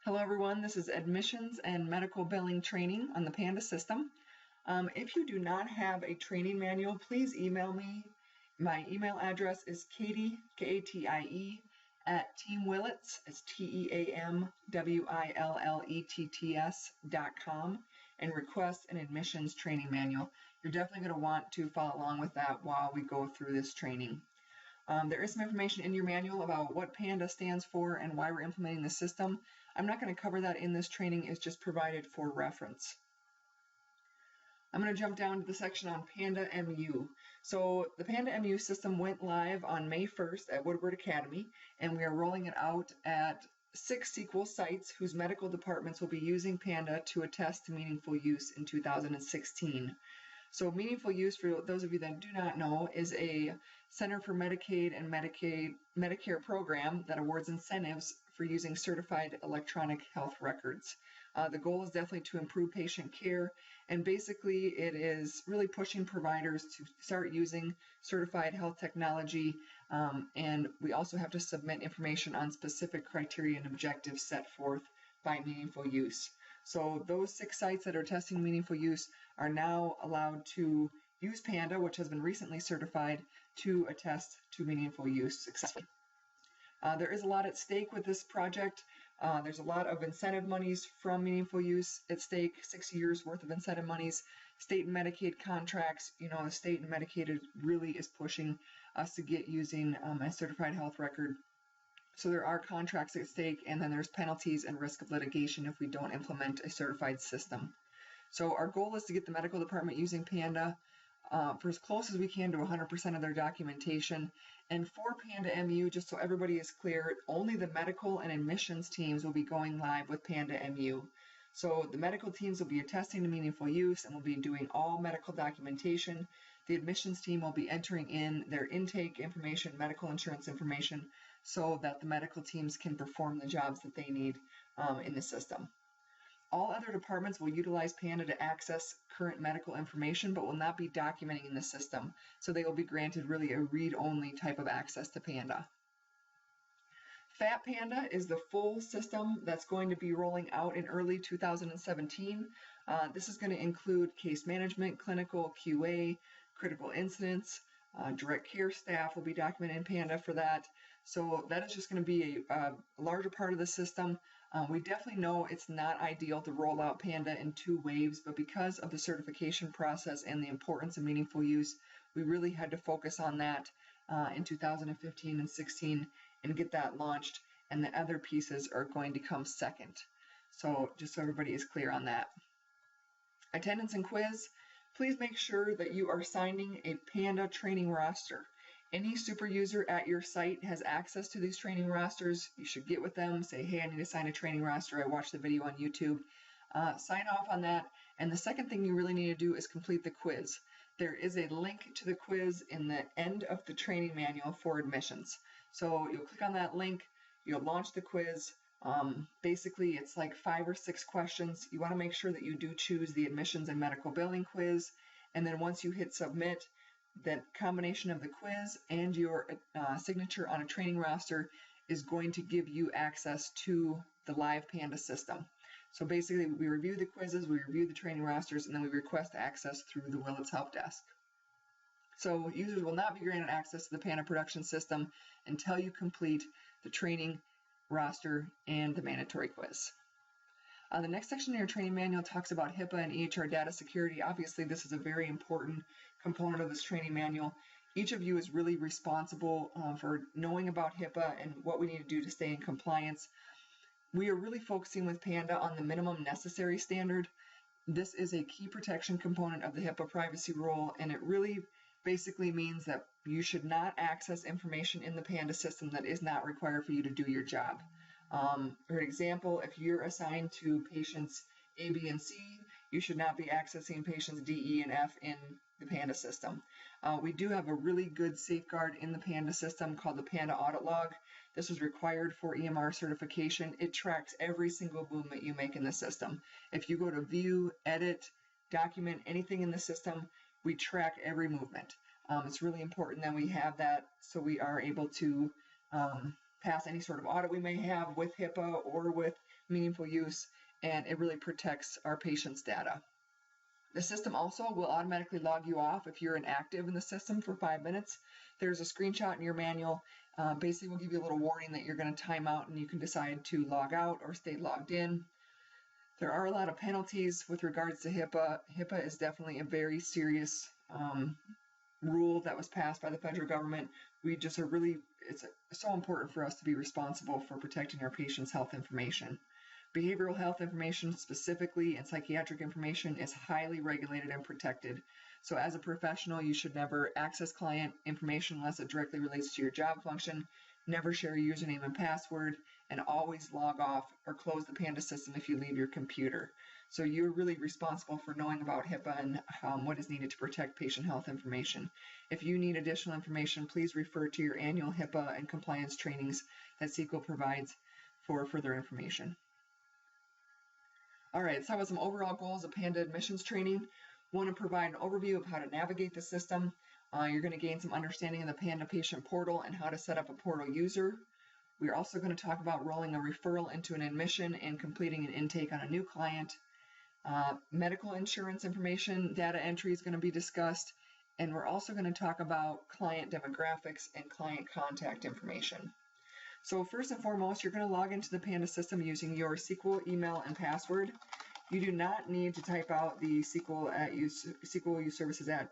Hello everyone, this is admissions and medical billing training on the PANDA system. If you do not have a training manual, please email me. My email address is Katie, K-A-T-I-E, at teamwilletts, it's TEAMWILLETTS.com, and request an admissions training manual. You're definitely going to want to follow along with that while we go through this training. There is some information in your manual about what PANDA stands for and why we're implementing the system. I'm not going to cover that in this training, it's just provided for reference. I'm going to jump down to the section on PANDA MU. So the PANDA MU system went live on May 1st at Woodward Academy, and we are rolling it out at 6 sequel sites whose medical departments will be using PANDA to attest to meaningful use in 2016. So meaningful use, for those of you that do not know, is a Center for Medicaid and Medicare program that awards incentives for using certified electronic health records. The goal is definitely to improve patient care, and basically it is really pushing providers to start using certified health technology, and we also have to submit information on specific criteria and objectives set forth by meaningful use. So those 6 sites that are testing meaningful use are now allowed to use PANDA, which has been recently certified, to attest to meaningful use successfully. There is a lot at stake with this project. There's a lot of incentive monies from meaningful use at stake, 6 years worth of incentive monies, state and Medicaid contracts. You know, the state and Medicaid really is pushing us to get using a certified health record. So there are contracts at stake, and then there's penalties and risk of litigation if we don't implement a certified system. So our goal is to get the medical department using PANDA for as close as we can to 100% of their documentation. And for PANDA MU, just so everybody is clear, only the medical and admissions teams will be going live with PANDA MU. So the medical teams will be attesting to meaningful use and will be doing all medical documentation. The admissions team will be entering in their intake information, medical insurance information, so that the medical teams can perform the jobs that they need in the system. All other departments will utilize PANDA to access current medical information, but will not be documenting in the system. So they will be granted really a read-only type of access to PANDA. FAT PANDA is the full system that's going to be rolling out in early 2017. This is going to include case management, clinical, QA, critical incidents, direct care staff will be documented in PANDA for that. So that is just going to be a larger part of the system. We definitely know it's not ideal to roll out PANDA in 2 waves, but because of the certification process and the importance of meaningful use, we really had to focus on that in 2015 and 16 and get that launched, and the other pieces are going to come second. So just so everybody is clear on that. Attendance and quiz. Please make sure that you are signing a PANDA training roster. Any super user at your site has access to these training rosters. You should get with them, say, hey, I need to sign a training roster. I watched the video on YouTube. Sign off on that. And the second thing you really need to do is complete the quiz. There is a link to the quiz in the end of the training manual for admissions. So you'll click on that link, you'll launch the quiz. Basically, it's like 5 or 6 questions. You want to make sure that you do choose the admissions and medical billing quiz. And then once you hit submit, that combination of the quiz and your signature on a training roster is going to give you access to the live PANDA system. So basically, we review the quizzes, we review the training rosters, and then we request access through the Willets Help Desk. So users will not be granted access to the PANDA production system until you complete the training roster and the mandatory quiz. The next section in your training manual talks about HIPAA and EHR data security. Obviously, this is a very important component of this training manual. Each of you is really responsible for knowing about HIPAA and what we need to do to stay in compliance. We are really focusing with PANDA on the minimum necessary standard. This is a key protection component of the HIPAA privacy rule, and it really basically means that you should not access information in the PANDA system that is not required for you to do your job. For example, if you're assigned to patients A, B, and C, you should not be accessing patients D, E, and F in the PANDA system. We do have a really good safeguard in the PANDA system called the PANDA audit log. This is required for EMR certification. It tracks every single movement you make in the system. If you go to view, edit, document anything in the system, we track every movement. It's really important that we have that so we are able to pass any sort of audit we may have with HIPAA or with meaningful use, and it really protects our patients' data. The system also will automatically log you off if you're inactive in the system for 5 minutes. There's a screenshot in your manual. Basically, will give you a little warning that you're going to time out, and you can decide to log out or stay logged in. There are a lot of penalties with regards to HIPAA. HIPAA is definitely a very serious rule that was passed by the federal government. It's so important for us to be responsible for protecting our patients' health information. Behavioral health information specifically and psychiatric information is highly regulated and protected. So as a professional, you should never access client information unless it directly relates to your job function, never share your username and password, and always log off or close the PANDA system if you leave your computer. So you're really responsible for knowing about HIPAA and what is needed to protect patient health information. If you need additional information, please refer to your annual HIPAA and compliance trainings that CEQA provides for further information. All right, let's talk about some overall goals of PANDA admissions training. Want to provide an overview of how to navigate the system. You're going to gain some understanding of the PANDA patient portal and how to set up a portal user. We're also going to talk about rolling a referral into an admission and completing an intake on a new client. Medical insurance information, data entry is going to be discussed. And we're also going to talk about client demographics and client contact information. So first and foremost, you're going to log into the PANDA system using your SQL email and password. You do not need to type out the SQL use services at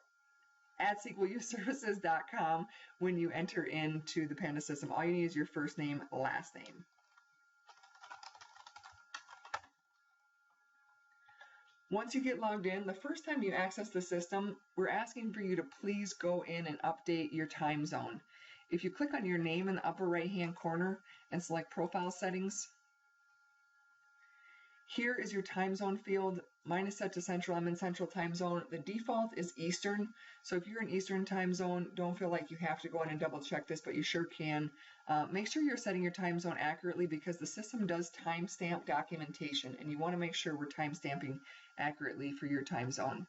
SQLuseservices.com when you enter into the PANDA system. All you need is your first name, last name. Once you get logged in, the first time you access the system, we're asking for you to please go in and update your time zone. If you click on your name in the upper right-hand corner and select Profile Settings, here is your time zone field. Mine is set to Central. I'm in Central time zone. The default is Eastern. So if you're in Eastern time zone, don't feel like you have to go in and double check this, but you sure can. Make sure you're setting your time zone accurately because the system does timestamp documentation, and you want to make sure we're timestamping accurately for your time zone.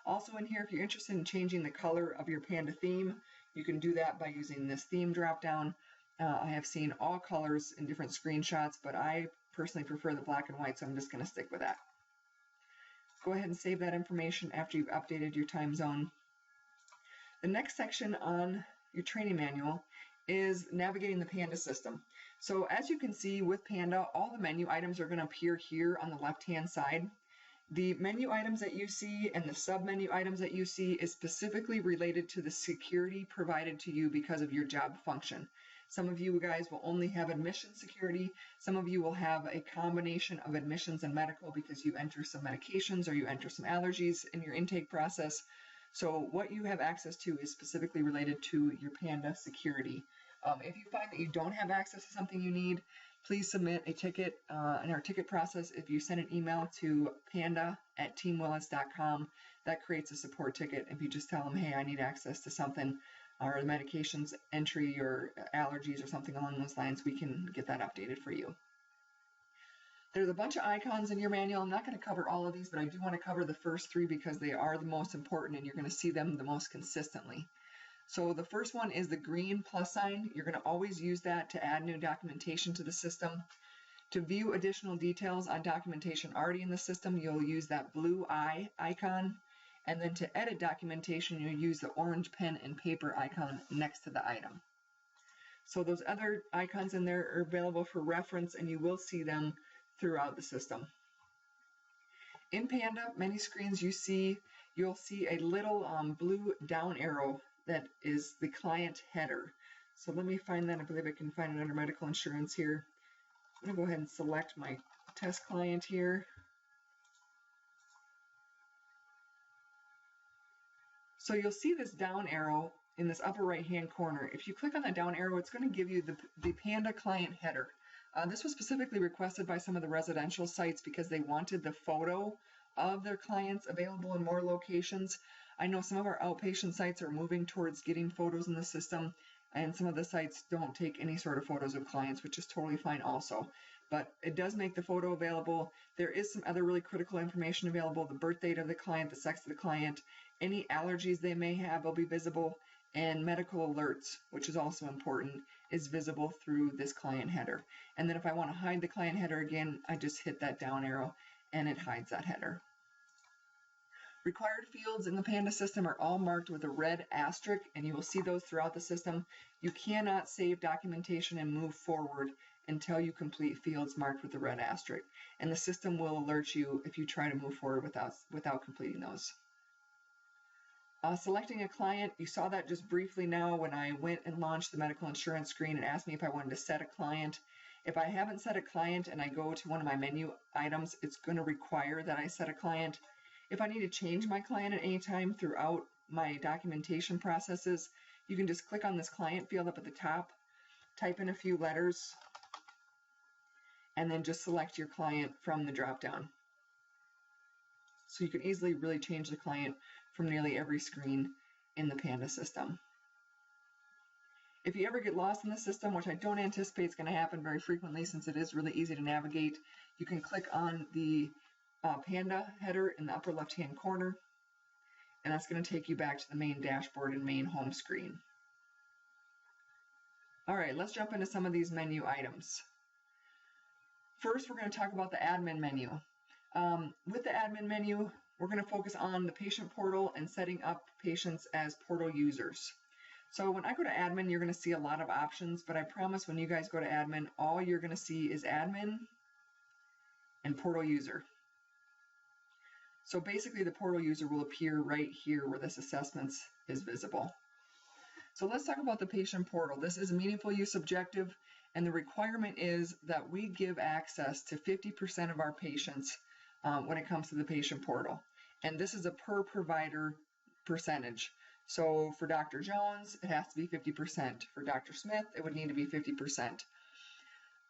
Also in here, if you're interested in changing the color of your PANDA theme, you can do that by using this theme drop-down. I have seen all colors in different screenshots, but I personally prefer the black and white, so I'm just going to stick with that. Go ahead and save that information after you've updated your time zone. The next section on your training manual is navigating the PANDA system. So as you can see with PANDA, all the menu items are going to appear here on the left-hand side. The menu items that you see and the sub-menu items that you see is specifically related to the security provided to you because of your job function. Some of you guys will only have admission security. Some of you will have a combination of admissions and medical because you enter some medications or you enter some allergies in your intake process. So what you have access to is specifically related to your PANDA security. If you find that you don't have access to something you need, please submit a ticket in our ticket process. If you send an email to panda@teamwillis.com, that creates a support ticket. If you just tell them, hey, I need access to something, or the medications entry or allergies or something along those lines, we can get that updated for you. There's a bunch of icons in your manual. I'm not going to cover all of these, but I do want to cover the first three because they are the most important and you're going to see them the most consistently. So the first one is the green plus sign. You're going to always use that to add new documentation to the system. To view additional details on documentation already in the system, you'll use that blue eye icon. And then to edit documentation, you'll use the orange pen and paper icon next to the item. So those other icons in there are available for reference and you will see them throughout the system. In PANDA, many screens you'll see a little blue down arrow that is the client header. So let me find that. I believe I can find it under medical insurance here. I'm going to go ahead and select my test client here. So you'll see this down arrow in this upper right hand corner. If you click on that down arrow, it's going to give you the PANDA client header. This was specifically requested by some of the residential sites because they wanted the photo of their clients available in more locations. I know some of our outpatient sites are moving towards getting photos in the system, and some of the sites don't take any sort of photos of clients, which is totally fine also. But it does make the photo available. There is some other really critical information available: the birth date of the client, the sex of the client, any allergies they may have will be visible, and medical alerts, which is also important. is visible through this client header. And then if I want to hide the client header again, I just hit that down arrow and it hides that header. Required fields in the PANDA system are all marked with a red asterisk, and you will see those throughout the system. You cannot save documentation and move forward until you complete fields marked with the red asterisk, and the system will alert you if you try to move forward without completing those. Selecting a client, you saw that just briefly now when I went and launched the medical insurance screen and asked me if I wanted to set a client. If I haven't set a client and I go to one of my menu items, it's going to require that I set a client. If I need to change my client at any time throughout my documentation processes, you can just click on this client field up at the top, type in a few letters, and then just select your client from the drop-down. So you can easily really change the client from nearly every screen in the PANDA system. If you ever get lost in the system, which I don't anticipate is going to happen very frequently since it is really easy to navigate, you can click on the PANDA header in the upper left-hand corner, and that's going to take you back to the main dashboard and main home screen. All right, let's jump into some of these menu items. First, we're going to talk about the admin menu. With the admin menu, we're going to focus on the patient portal and setting up patients as portal users. So when I go to admin, you're going to see a lot of options, but I promise when you guys go to admin, all you're going to see is admin and portal user. So basically the portal user will appear right here where this assessments is visible. So let's talk about the patient portal. This is a meaningful use objective, and the requirement is that we give access to 50% of our patients when it comes to the patient portal. And this is a per provider percentage. So for Dr. Jones, it has to be 50%. For Dr. Smith, it would need to be 50%.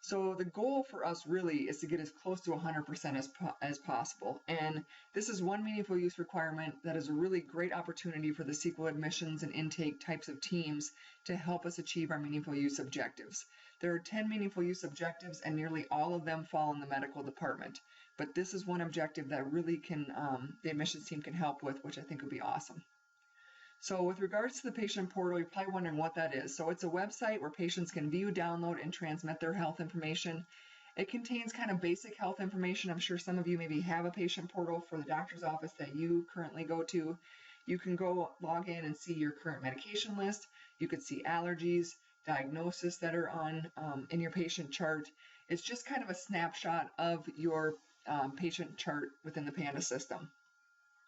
So the goal for us really is to get as close to 100% as possible. And this is one meaningful use requirement that is a really great opportunity for the SQL admissions and intake types of teams to help us achieve our meaningful use objectives. There are 10 meaningful use objectives, and nearly all of them fall in the medical department. But this is one objective that really can, the admissions team can help with, which I think would be awesome. So with regards to the patient portal, you're probably wondering what that is. So it's a website where patients can view, download, and transmit their health information. It contains kind of basic health information. I'm sure some of you maybe have a patient portal for the doctor's office that you currently go to. You can go log in and see your current medication list. You could see allergies, diagnosis that are on in your patient chart. It's just kind of a snapshot of your patient chart within the PANDA system.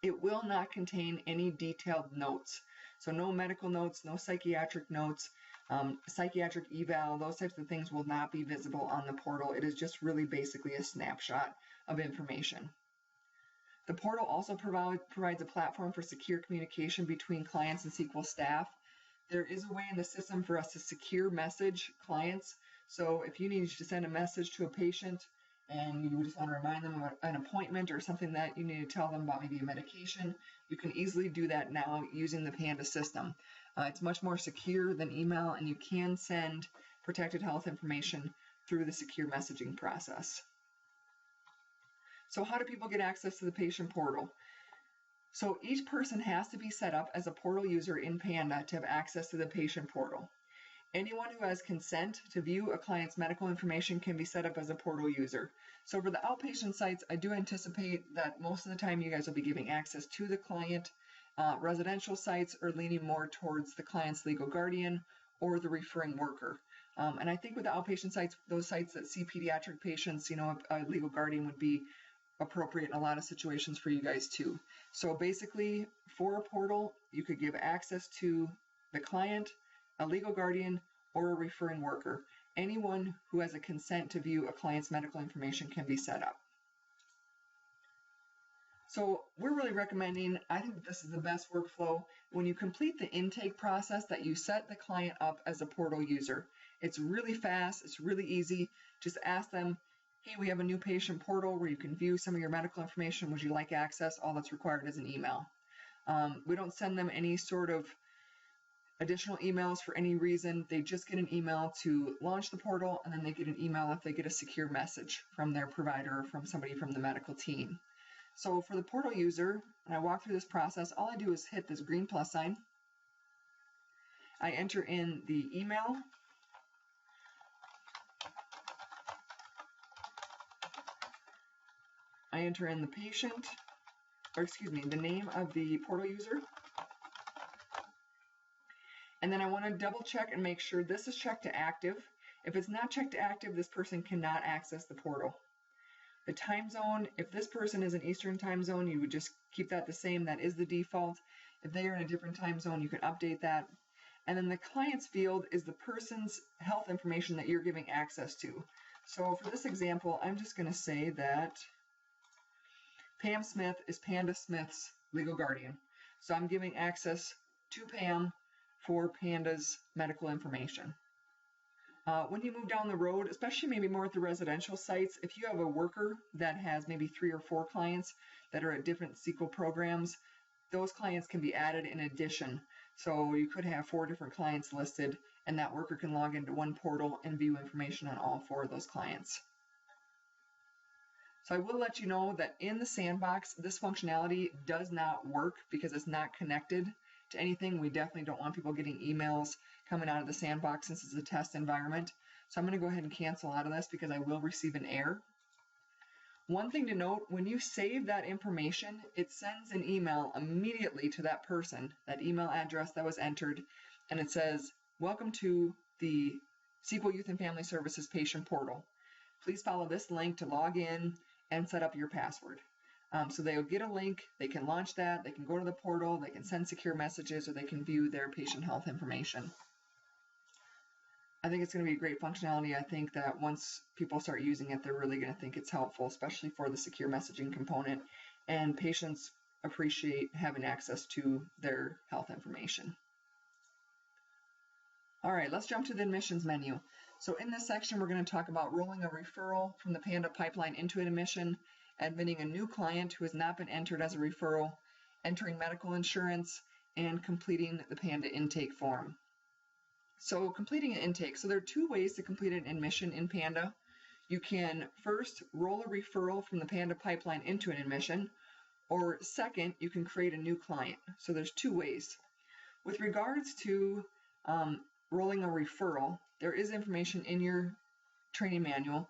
It will not contain any detailed notes. So no medical notes, no psychiatric notes, psychiatric eval, those types of things will not be visible on the portal. It is just really basically a snapshot of information. The portal also provides a platform for secure communication between clients and SQL staff. There is a way in the system for us to secure message clients. So if you need to send a message to a patient and you just want to remind them of an appointment or something that you need to tell them about, maybe a medication, you can easily do that now using the PANDA system. It's much more secure than email, and you can send protected health information through the secure messaging process. So how do people get access to the patient portal? So each person has to be set up as a portal user in PANDA to have access to the patient portal. Anyone who has consent to view a client's medical information can be set up as a portal user. So for the outpatient sites, I do anticipate that most of the time you guys will be giving access to the client. Residential sites are leaning more towards the client's legal guardian or the referring worker. And I think with the outpatient sites, those sites that see pediatric patients, a legal guardian would be appropriate in a lot of situations for you guys too. So basically, for a portal, you could give access to the client, a legal guardian, or a referring worker. Anyone who has a consent to view a client's medical information can be set up. So we're really recommending, I think this is the best workflow, when you complete the intake process, that you set the client up as a portal user. It's really fast, it's really easy. Just ask them, hey, we have a new patient portal where you can view some of your medical information. Would you like access? All that's required is an email. We don't send them any sort of additional emails for any reason. They just get an email to launch the portal, and then they get an email if they get a secure message from their provider or from somebody from the medical team. So for the portal user, when I walk through this process, all I do is hit this green plus sign. I enter in the email I enter in the patient, or excuse me, the name of the portal user. And then I want to double check and make sure this is checked to active. If it's not checked to active, this person cannot access the portal. The time zone, if this person is in Eastern time zone, you would just keep that the same. That is the default. If they are in a different time zone, you can update that. And then the client's field is the person's health information that you're giving access to. So for this example, I'm just going to say that Pam Smith is Panda Smith's legal guardian. So I'm giving access to Pam for Panda's medical information. When you move down the road, especially maybe more at the residential sites, if you have a worker that has maybe 3 or 4 clients that are at different SQL programs, those clients can be added in addition. So you could have 4 different clients listed, and that worker can log into one portal and view information on all 4 of those clients. So I will let you know that in the sandbox, this functionality does not work because it's not connected to anything. We definitely don't want people getting emails coming out of the sandbox since it's a test environment. So I'm going to go ahead and cancel out of this because I will receive an error. One thing to note, when you save that information, it sends an email immediately to that person, that email address that was entered, and it says, "Welcome to the SQL Youth and Family Services patient portal. Please follow this link to log in and set up your password." So they'll get a link, they can launch that, they can go to the portal, they can send secure messages, or they can view their patient health information. I think it's going to be a great functionality. I think that once people start using it, they're really going to think it's helpful, especially for the secure messaging component. And patients appreciate having access to their health information. All right, let's jump to the admissions menu. So in this section, we're going to talk about rolling a referral from the PANDA pipeline into an admission, admitting a new client who has not been entered as a referral, entering medical insurance, and completing the PANDA intake form. So completing an intake. So there are 2 ways to complete an admission in PANDA. You can first roll a referral from the PANDA pipeline into an admission, or second, you can create a new client. So there's 2 ways. With regards to rolling a referral, there is information in your training manual.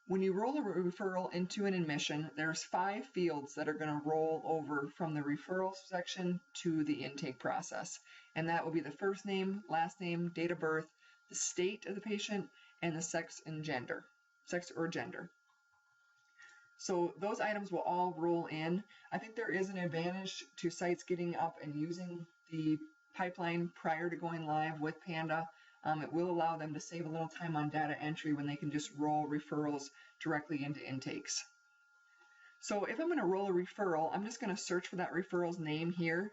When you roll a referral into an admission, there's 5 fields that are going to roll over from the referral section to the intake process. And that will be the first name, last name, date of birth, the state of the patient, and the sex and gender, sex or gender. So those items will all roll in. I think there is an advantage to sites getting up and using the pipeline prior to going live with PANDA. It will allow them to save a little time on data entry when they can just roll referrals directly into intakes. So if I'm going to roll a referral, I'm just going to search for that referral's name here.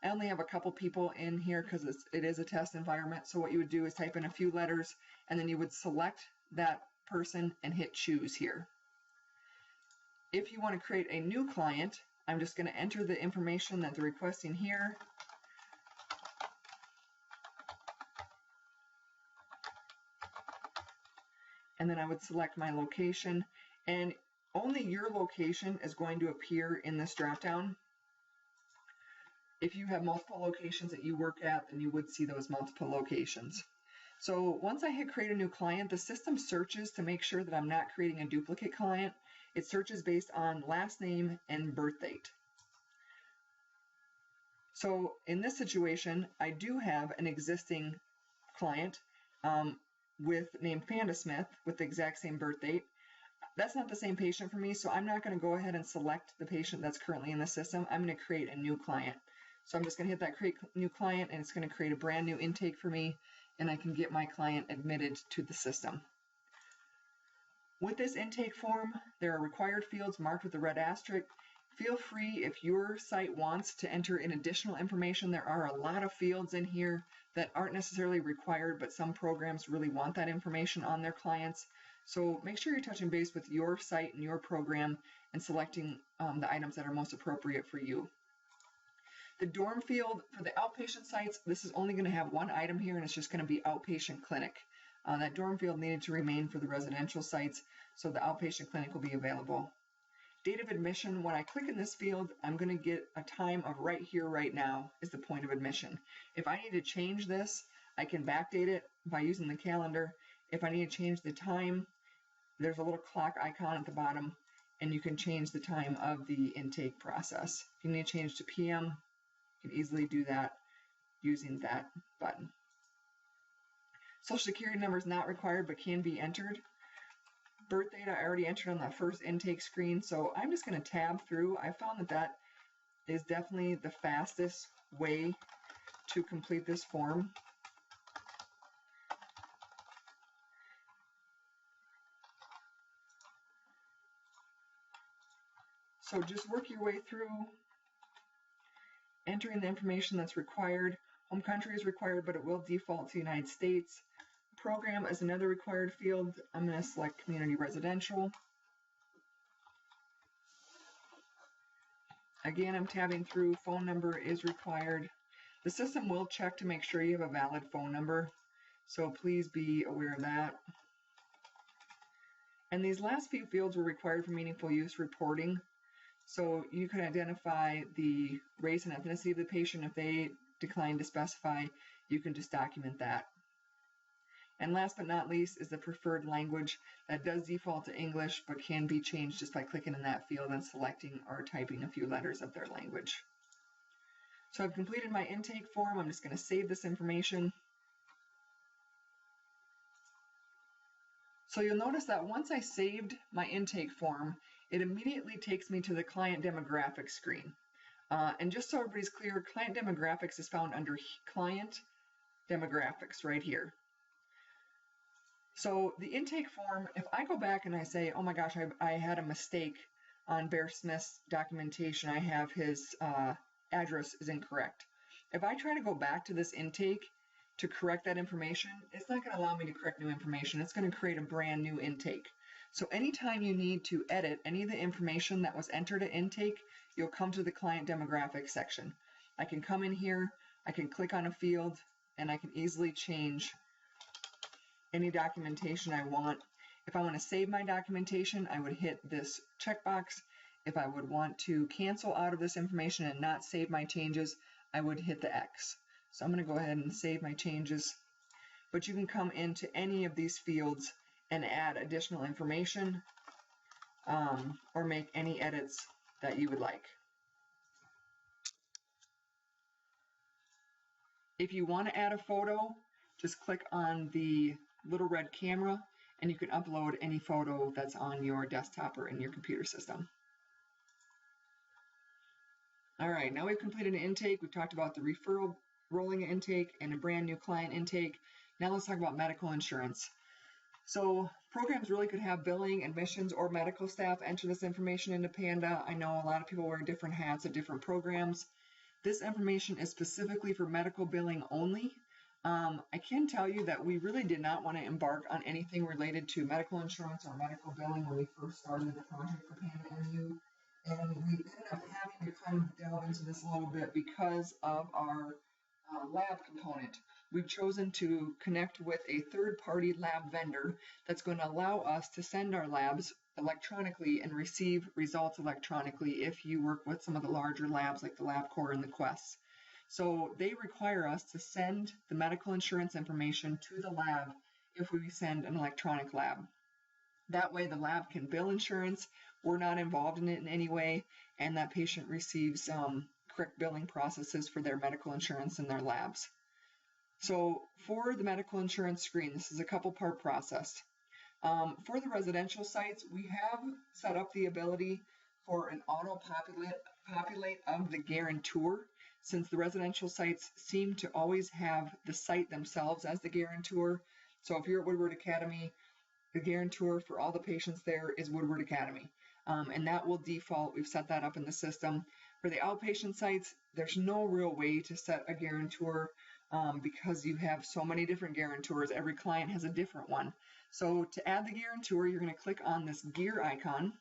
I only have a couple people in here because it is a test environment. So what you would do is type in a few letters, and then you would select that person and hit choose here. If you want to create a new client, I'm just going to enter the information that they're requesting here. And then I would select my location, and only your location is going to appear in this dropdown. If you have multiple locations that you work at, then you would see those multiple locations. So once I hit create a new client, the system searches to make sure that I'm not creating a duplicate client. It searches based on last name and birth date. So in this situation, I do have an existing client named Panda Smith with the exact same birth date. That's not the same patient for me, so I'm not going to go ahead and select the patient that's currently in the system. I'm going to create a new client. So I'm just going to hit that create new client, and it's going to create a brand new intake for me, and I can get my client admitted to the system. With this intake form, there are required fields marked with a red asterisk. Feel free, if your site wants to enter in additional information, there are a lot of fields in here that aren't necessarily required, but some programs really want that information on their clients. So make sure you're touching base with your site and your program and selecting the items that are most appropriate for you. The dorm field for the outpatient sites, this is only going to have one item here, and it's just going to be outpatient clinic. That dorm field needed to remain for the residential sites, so the outpatient clinic will be available. Date of admission, when I click in this field, I'm going to get a time of right here, right now is the point of admission. If I need to change this, I can backdate it by using the calendar. If I need to change the time, there's a little clock icon at the bottom, and you can change the time of the intake process. If you need to change to PM, you can easily do that using that button. Social Security number is not required but can be entered. Birth date I already entered on that first intake screen, so I'm just going to tab through. I found that that is definitely the fastest way to complete this form. So just work your way through entering the information that's required. Home country is required, but it will default to United States. Program is another required field. I'm going to select community residential. Again, I'm tabbing through. Phone number is required. The system will check to make sure you have a valid phone number, so please be aware of that. And these last few fields were required for meaningful use reporting. So you can identify the race and ethnicity of the patient. If they decline to specify, you can just document that. And last but not least is the preferred language. That does default to English, but can be changed just by clicking in that field and selecting or typing a few letters of their language. So I've completed my intake form. I'm just going to save this information. So you'll notice that once I saved my intake form, it immediately takes me to the client demographics screen. And just so everybody's clear, client demographics is found under client demographics right here. So the intake form, if I go back and I say, oh my gosh, I had a mistake on Bear Smith's documentation, I have his address is incorrect. If I try to go back to this intake to correct that information, it's not going to allow me to correct new information. It's going to create a brand new intake. So anytime you need to edit any of the information that was entered at intake, you'll come to the client demographics section. I can come in here, I can click on a field, and I can easily change any documentation I want. If I want to save my documentation, I would hit this checkbox. If I would want to cancel out of this information and not save my changes, I would hit the X. So I'm going to go ahead and save my changes. But you can come into any of these fields and add additional information or make any edits that you would like. If you want to add a photo, just click on the little red camera and you can upload any photo that's on your desktop or in your computer system. All right, now we've completed an intake. We've talked about the referral rolling intake and a brand new client intake. Now let's talk about medical insurance. So programs really could have billing, admissions, or medical staff enter this information into PANDA. I know a lot of people wear different hats at different programs. This information is specifically for medical billing only. I can tell you that we really did not want to embark on anything related to medical insurance or medical billing when we first started the project for PANDA MU. And we ended up having to kind of delve into this a little bit because of our lab component. We've chosen to connect with a third-party lab vendor that's going to allow us to send our labs electronically and receive results electronically if you work with some of the larger labs like the LabCorp and the Quest. So they require us to send the medical insurance information to the lab if we send an electronic lab. That way the lab can bill insurance, we're not involved in it in any way, and that patient receives correct billing processes for their medical insurance and their labs. So for the medical insurance screen, this is a couple-part process. For the residential sites, we have set up the ability for an auto-populate of the guarantor, since the residential sites seem to always have the site themselves as the guarantor. So if you're at Woodward Academy, the guarantor for all the patients there is Woodward Academy. And that will default. We've set that up in the system. For the outpatient sites, there's no real way to set a guarantor because you have so many different guarantors. Every client has a different one. So to add the guarantor, you're going to click on this gear icon,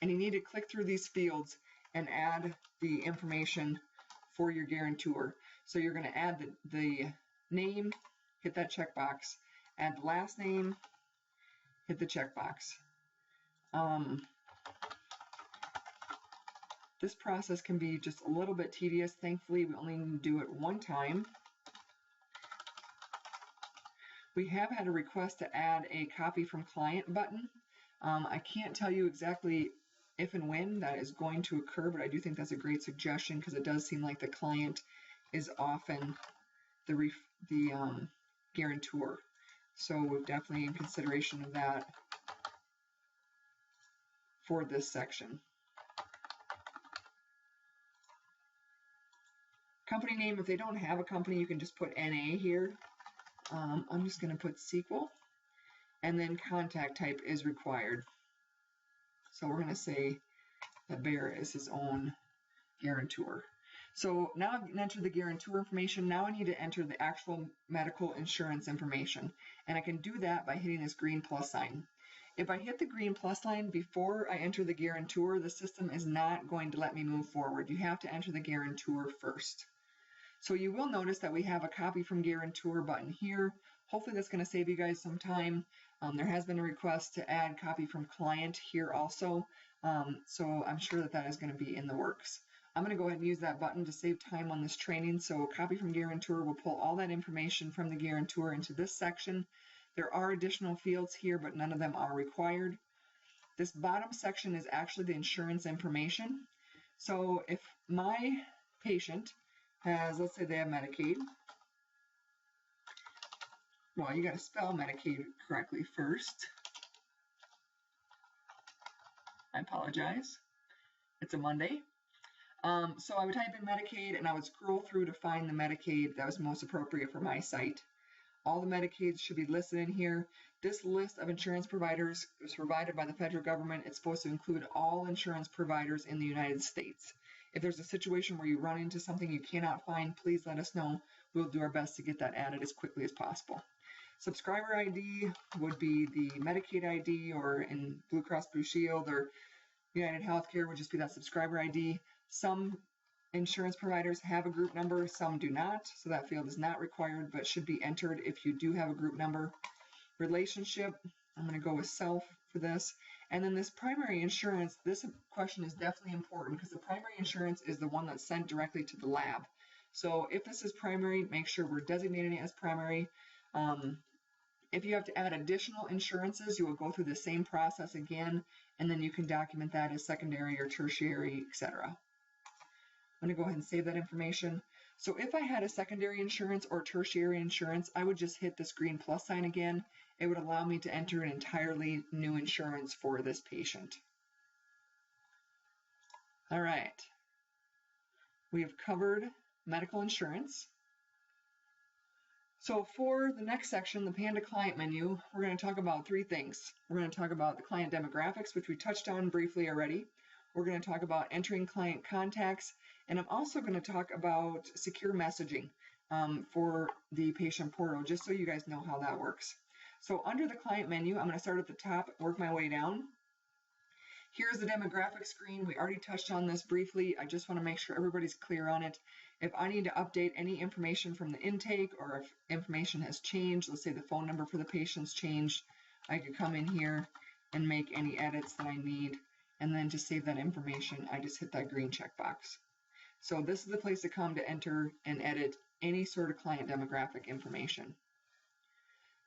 and you need to click through these fields and add the information for your guarantor. So you're going to add the name, hit that checkbox, add the last name, hit the checkbox. This process can be just a little bit tedious. Thankfully, we only need to do it one time. We have had a request to add a copy from client button. I can't tell you exactly if and when that is going to occur, but I do think that's a great suggestion because it does seem like the client is often the guarantor. So we're definitely in consideration of that for this section. Company name, if they don't have a company, you can just put NA here. I'm just going to put SQL, and then contact type is required. So we're going to say that Bear is his own guarantor. So now I've entered the guarantor information. Now I need to enter the actual medical insurance information. And I can do that by hitting this green plus sign. If I hit the green plus sign before I enter the guarantor, the system is not going to let me move forward. You have to enter the guarantor first. So you will notice that we have a copy from guarantor button here. Hopefully that's going to save you guys some time. There has been a request to add copy from client here also. So I'm sure that is going to be in the works. I'm going to go ahead and use that button to save time on this training. So copy from guarantor will pull all that information from the guarantor into this section. There are additional fields here, but none of them are required. This bottom section is actually the insurance information. So if my patient has, let's say they have Medicaid. Well, you got to spell Medicaid correctly first. I apologize. It's a Monday. So I would type in Medicaid and I would scroll through to find the Medicaid that was most appropriate for my site. All the Medicaids should be listed in here. This list of insurance providers is provided by the federal government. It's supposed to include all insurance providers in the United States. If there's a situation where you run into something you cannot find, please let us know. We'll do our best to get that added as quickly as possible. Subscriber ID would be the Medicaid ID, or in Blue Cross Blue Shield or United Healthcare would just be that subscriber ID. Some insurance providers have a group number, some do not, so that field is not required but should be entered if you do have a group number. Relationship, I'm going to go with self for this. And then this primary insurance, this question is definitely important because the primary insurance is the one that's sent directly to the lab. So if this is primary, make sure we're designating it as primary. If you have to add additional insurances, you will go through the same process again, and then you can document that as secondary or tertiary, etc. I'm going to go ahead and save that information. So if I had a secondary insurance or tertiary insurance, I would just hit this green plus sign again. It would allow me to enter an entirely new insurance for this patient. All right. We have covered medical insurance. So for the next section, the PANDA client menu, we're going to talk about three things. We're going to talk about the client demographics, which we touched on briefly already. We're going to talk about entering client contacts, and I'm also going to talk about secure messaging for the patient portal, just so you guys know how that works. So under the client menu, I'm going to start at the top, work my way down. Here's the demographic screen. We already touched on this briefly. I just want to make sure everybody's clear on it. If I need to update any information from the intake, or if information has changed, let's say the phone number for the patient's changed, I could come in here and make any edits that I need. And then to save that information, I just hit that green checkbox. So this is the place to come to enter and edit any sort of client demographic information.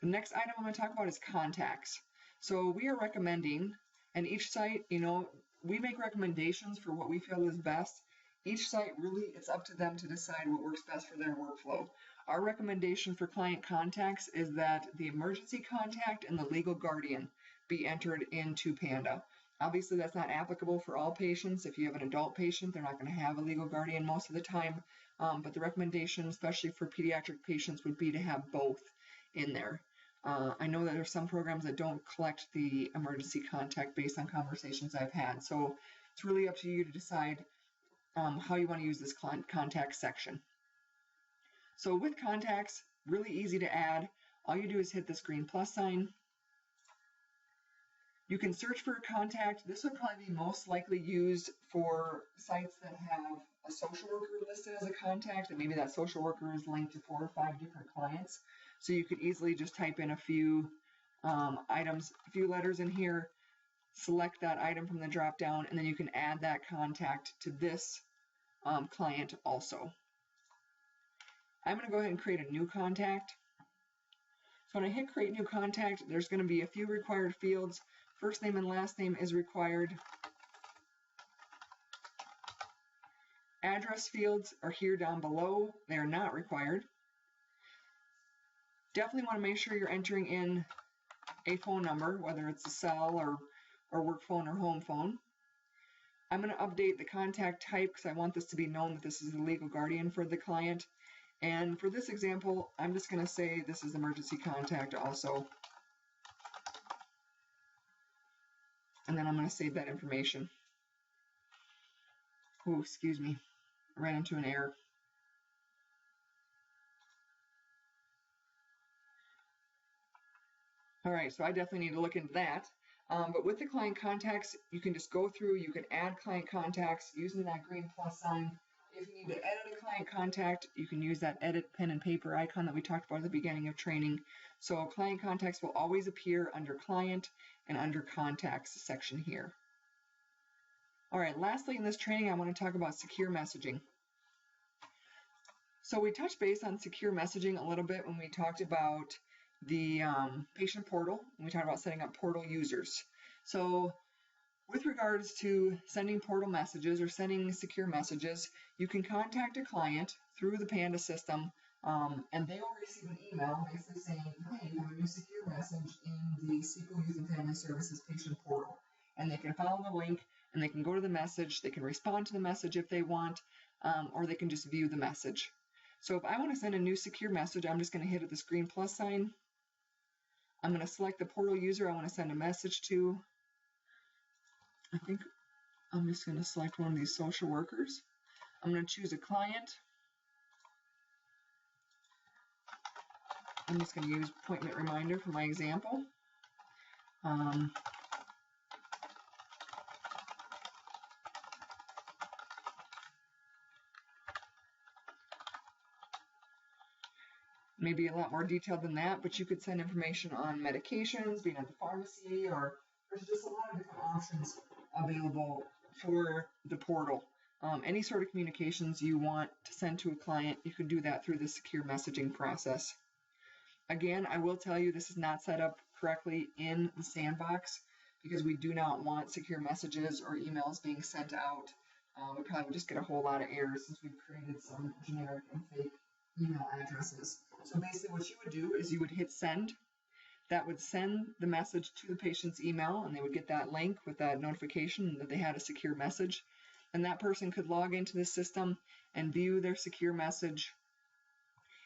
The next item I'm going to talk about is contacts. So we are recommending, and each site, we make recommendations for what we feel is best. Each site, really, it's up to them to decide what works best for their workflow. Our recommendation for client contacts is that the emergency contact and the legal guardian be entered into PANDA. Obviously, that's not applicable for all patients. If you have an adult patient, they're not going to have a legal guardian most of the time. But the recommendation, especially for pediatric patients, would be to have both in there. I know that there are some programs that don't collect the emergency contact based on conversations I've had. So it's really up to you to decide how you want to use this contact section. So with contacts, really easy to add. All you do is hit this green plus sign. You can search for a contact. This would probably be most likely used for sites that have a social worker listed as a contact, and maybe that social worker is linked to 4 or 5 different clients. So you could easily just type in a few items, a few letters in here, select that item from the drop down, and then you can add that contact to this client also. I'm going to go ahead and create a new contact. So when I hit create new contact, there's going to be a few required fields. First name and last name is required. Address fields are here down below. They are not required. Definitely want to make sure you're entering in a phone number, whether it's a cell or work phone or home phone. I'm going to update the contact type because I want this to be known that this is the legal guardian for the client. And for this example, I'm just going to say this is emergency contact also. And then I'm going to save that information. Oh, excuse me. I ran into an error. All right, so I definitely need to look into that. But with the client contacts, you can just go through, you can add client contacts using that green plus sign. If you need to edit a client contact, you can use that edit pen and paper icon that we talked about at the beginning of training. So client contacts will always appear under client and under contacts section here. All right, lastly in this training, I want to talk about secure messaging. So we touched base on secure messaging a little bit when we talked about the patient portal, and we talked about setting up portal users. So with regards to sending portal messages or sending secure messages, you can contact a client through the PANDA system, and they will receive an email basically saying, hey, you have a new secure message in the SQL Youth and Family Services patient portal. And they can follow the link, and they can go to the message, they can respond to the message if they want, or they can just view the message. So if I want to send a new secure message, I'm just going to hit this green plus sign. I'm going to select the portal user I want to send a message to. I think I'm just going to select one of these social workers. I'm going to choose a client. I'm just going to use appointment reminder for my example. Maybe a lot more detailed than that, but you could send information on medications, being at the pharmacy, or there's just a lot of different options available for the portal. Any sort of communications you want to send to a client, you can do that through the secure messaging process. Again, I will tell you this is not set up correctly in the sandbox because we do not want secure messages or emails being sent out. We probably would just get a whole lot of errors since we've created some generic and fake email addresses. So basically what you would do is you would hit send. That would send the message to the patient's email, and they would get that link with that notification that they had a secure message. And that person could log into the system and view their secure message.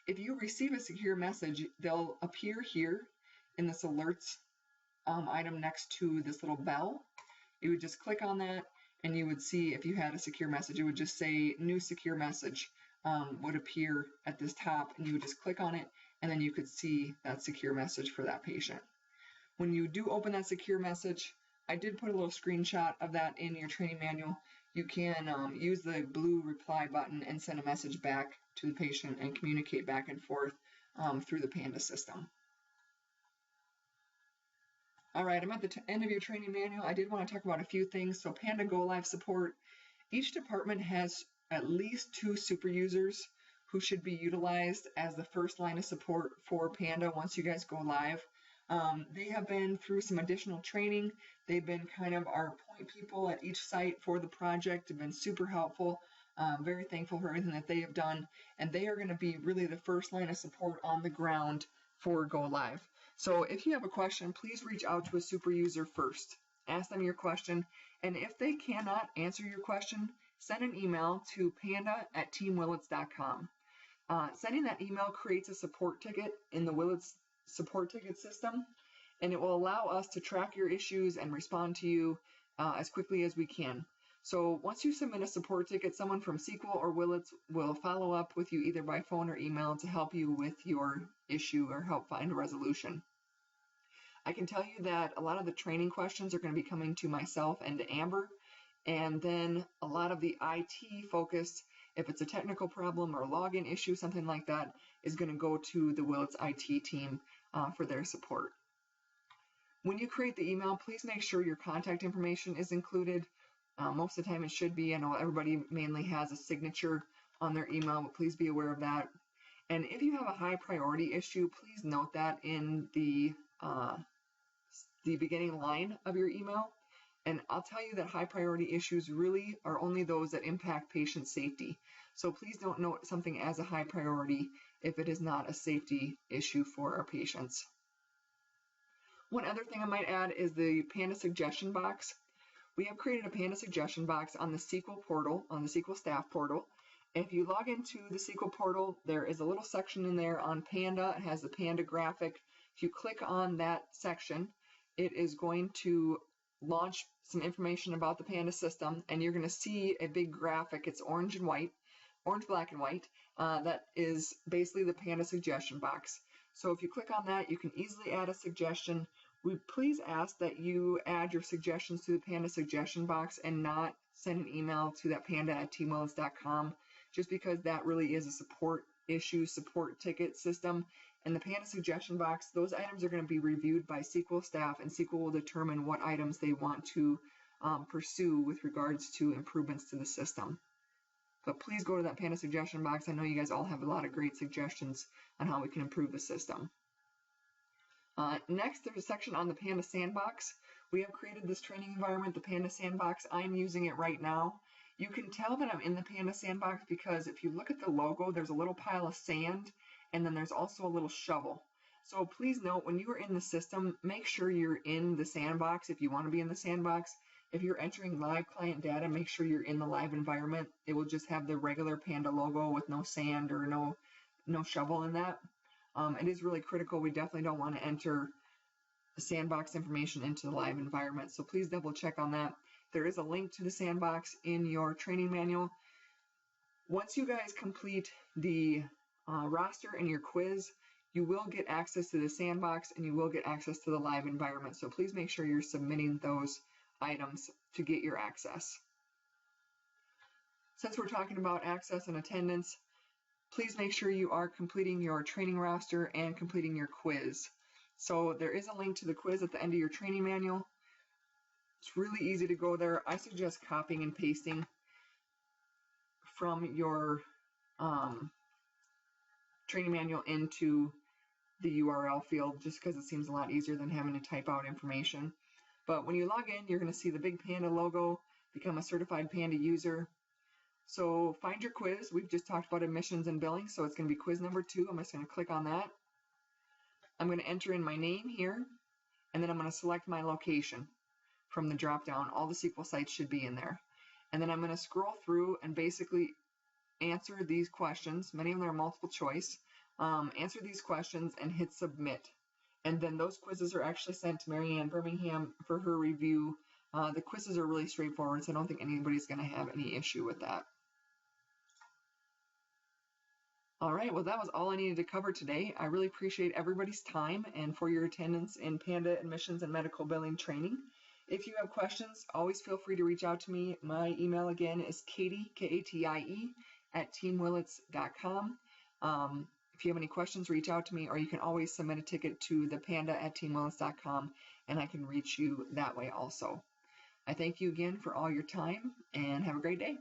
If you receive a secure message, they'll appear here in this alerts item next to this little bell. You would just click on that, and you would see if you had a secure message. It would just say new secure message would appear at this top, and you would just click on it, and then you could see that secure message for that patient. When you do open that secure message, I did put a little screenshot of that in your training manual. You can use the blue reply button and send a message back to the patient and communicate back and forth through the PANDA system. All right, I'm at the end of your training manual. I did want to talk about a few things. So PANDA Go Live support. Each department has at least 2 super users who should be utilized as the first line of support for PANDA once you guys go live. They have been through some additional training. They've been kind of our point people at each site for the project. They've been super helpful. Very thankful for everything that they have done. And they are going to be really the first line of support on the ground for Go Live. So if you have a question, please reach out to a super user first. Ask them your question. And if they cannot answer your question, send an email to panda@teamwillits.com. Sending that email creates a support ticket in the Willits support ticket system, and it will allow us to track your issues and respond to you as quickly as we can. So once you submit a support ticket, someone from SQL or Willits will follow up with you either by phone or email to help you with your issue or help find a resolution. I can tell you that a lot of the training questions are going to be coming to myself and to Amber, and then a lot of the IT focused, if it's a technical problem or a login issue, something like that, is going to go to the Willits IT team for their support. When you create the email, please make sure your contact information is included. Most of the time it should be. I know everybody mainly has a signature on their email, but please be aware of that. And if you have a high priority issue, please note that in the the beginning line of your email. And I'll tell you that high priority issues really are only those that impact patient safety. So please don't note something as a high priority if it is not a safety issue for our patients. One other thing I might add is the PANDA suggestion box. We have created a PANDA suggestion box on the SQL portal, on the SQL staff portal. If you log into the SQL portal, there is a little section in there on PANDA. It has the PANDA graphic. If you click on that section, it is going to launch some information about the PANDA system, and you're going to see a big graphic. It's orange and white, orange, black, and white. That is basically the PANDA suggestion box. So if you click on that, you can easily add a suggestion. We please ask that you add your suggestions to the PANDA suggestion box and not send an email to that panda@teamwillits.com, just because that really is a support issue, support ticket system. And the PANDA suggestion box, those items are going to be reviewed by SQL staff, and SQL will determine what items they want to pursue with regards to improvements to the system. But please go to that PANDA suggestion box. I know you guys all have a lot of great suggestions on how we can improve the system. Next, there's a section on the PANDA Sandbox. We have created this training environment, the PANDA Sandbox. I'm using it right now. You can tell that I'm in the PANDA Sandbox because if you look at the logo, there's a little pile of sand, and then there's also a little shovel. So please note, when you are in the system, make sure you're in the sandbox if you want to be in the sandbox. If you're entering live client data, make sure you're in the live environment. It will just have the regular PANDA logo with no sand or no shovel in that. It is really critical. We definitely don't want to enter the sandbox information into the live environment. So please double check on that. There is a link to the sandbox in your training manual. Once you guys complete the roster and your quiz, you will get access to the sandbox and you will get access to the live environment. So please make sure you're submitting those items to get your access. Since we're talking about access and attendance, please make sure you are completing your training roster and completing your quiz. So there is a link to the quiz at the end of your training manual. It's really easy to go there. I suggest copying and pasting from your training manual into the URL field, just because it seems a lot easier than having to type out information. But when you log in, you're going to see the big PANDA logo, become a certified PANDA user. So find your quiz. We've just talked about admissions and billing, so it's going to be quiz number 2. I'm just going to click on that. I'm going to enter in my name here, and then I'm going to select my location from the drop down. All the SQL sites should be in there. And then I'm going to scroll through and basically answer these questions. Many of them are multiple choice. Answer these questions and hit submit. And then those quizzes are actually sent to Marianne Birmingham for her review. The quizzes are really straightforward, so I don't think anybody's going to have any issue with that. All right, well, that was all I needed to cover today. I really appreciate everybody's time and for your attendance in PANDA admissions and medical billing training. If you have questions, always feel free to reach out to me. My email again is Katie, Katie, @teamwillits.com. If you have any questions, reach out to me, or you can always submit a ticket to the panda@teamwillits.com, and I can reach you that way also. I thank you again for all your time, and have a great day.